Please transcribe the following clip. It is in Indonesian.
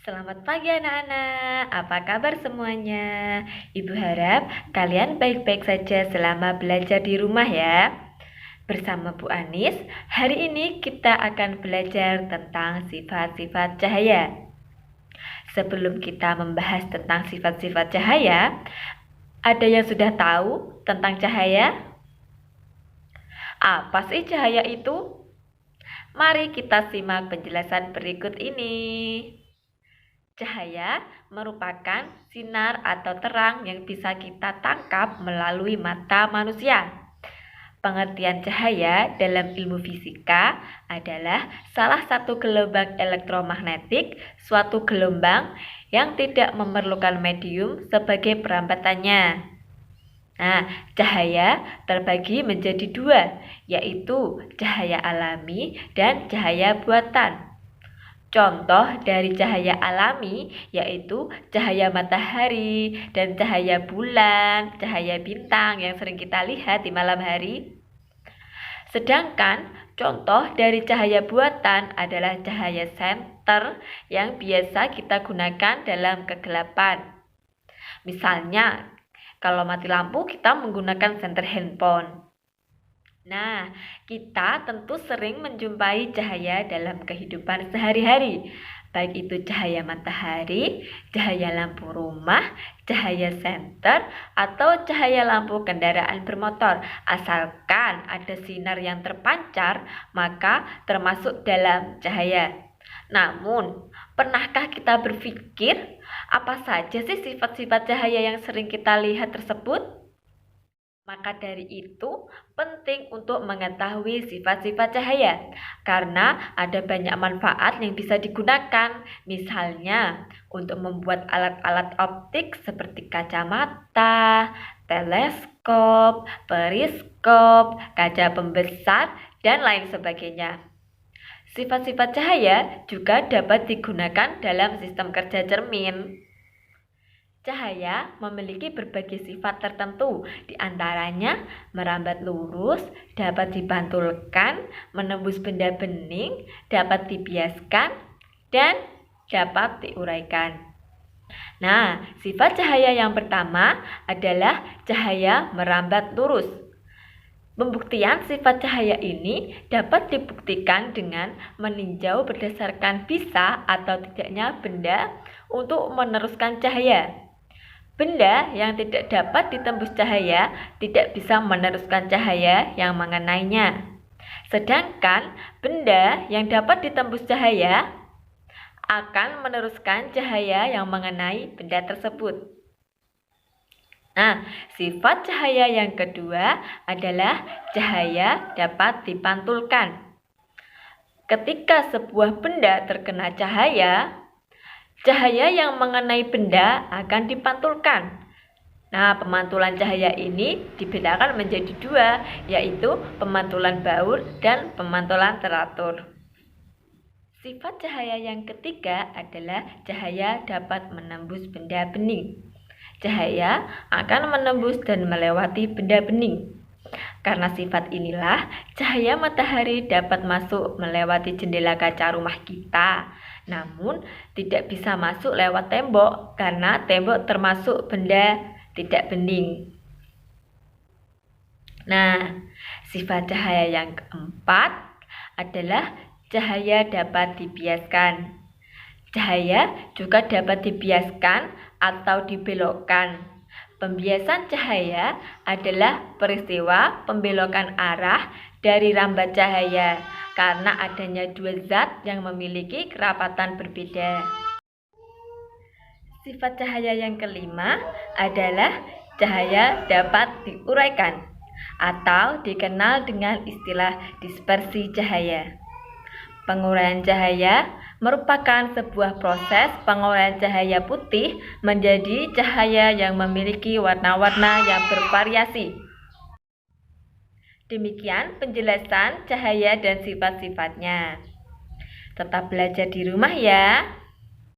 Selamat pagi anak-anak, apa kabar semuanya? Ibu harap kalian baik-baik saja selama belajar di rumah ya. Bersama Bu Anis, hari ini kita akan belajar tentang sifat-sifat cahaya. Sebelum kita membahas tentang sifat-sifat cahaya, ada yang sudah tahu tentang cahaya? Apa sih cahaya itu? Mari kita simak penjelasan berikut ini. Cahaya merupakan sinar atau terang yang bisa kita tangkap melalui mata manusia. Pengertian cahaya dalam ilmu fisika adalah salah satu gelombang elektromagnetik, suatu gelombang yang tidak memerlukan medium sebagai perambatannya. Nah, cahaya terbagi menjadi dua, yaitu cahaya alami dan cahaya buatan. Contoh dari cahaya alami yaitu cahaya matahari dan cahaya bulan, cahaya bintang yang sering kita lihat di malam hari. Sedangkan contoh dari cahaya buatan adalah cahaya senter yang biasa kita gunakan dalam kegelapan. Misalnya, kalau mati lampu kita menggunakan senter handphone. Nah, kita tentu sering menjumpai cahaya dalam kehidupan sehari-hari, baik itu cahaya matahari, cahaya lampu rumah, cahaya senter, atau cahaya lampu kendaraan bermotor. Asalkan ada sinar yang terpancar, maka termasuk dalam cahaya. Namun, pernahkah kita berpikir apa saja sih sifat-sifat cahaya yang sering kita lihat tersebut? Maka dari itu, penting untuk mengetahui sifat-sifat cahaya, karena ada banyak manfaat yang bisa digunakan. Misalnya, untuk membuat alat-alat optik seperti kacamata, teleskop, periskop, kaca pembesar, dan lain sebagainya. Sifat-sifat cahaya juga dapat digunakan dalam sistem kerja cermin. Cahaya memiliki berbagai sifat tertentu, diantaranya merambat lurus, dapat dipantulkan, menembus benda bening, dapat dibiaskan, dan dapat diuraikan. Nah, sifat cahaya yang pertama adalah cahaya merambat lurus. Pembuktian sifat cahaya ini dapat dibuktikan dengan meninjau berdasarkan bisa atau tidaknya benda untuk meneruskan cahaya. Benda yang tidak dapat ditembus cahaya tidak bisa meneruskan cahaya yang mengenainya. Sedangkan benda yang dapat ditembus cahaya akan meneruskan cahaya yang mengenai benda tersebut. Nah, sifat cahaya yang kedua adalah cahaya dapat dipantulkan. Ketika sebuah benda terkena cahaya, cahaya yang mengenai benda akan dipantulkan. Nah, pemantulan cahaya ini dibedakan menjadi dua, yaitu pemantulan baur dan pemantulan teratur. Sifat cahaya yang ketiga adalah cahaya dapat menembus benda bening. Cahaya akan menembus dan melewati benda bening. Karena sifat inilah, cahaya matahari dapat masuk melewati jendela kaca rumah kita. Namun, tidak bisa masuk lewat tembok karena tembok termasuk benda tidak bening. Nah, sifat cahaya yang keempat adalah cahaya dapat dibiaskan. Cahaya juga dapat dibiaskan atau dibelokkan. Pembiasan cahaya adalah peristiwa pembelokan arah dari rambat cahaya karena adanya dua zat yang memiliki kerapatan berbeda. Sifat cahaya yang kelima adalah cahaya dapat diuraikan atau dikenal dengan istilah dispersi cahaya. Penguraian cahaya merupakan sebuah proses penguraian cahaya putih menjadi cahaya yang memiliki warna-warna yang bervariasi. Demikian penjelasan cahaya dan sifat-sifatnya. Tetap belajar di rumah ya.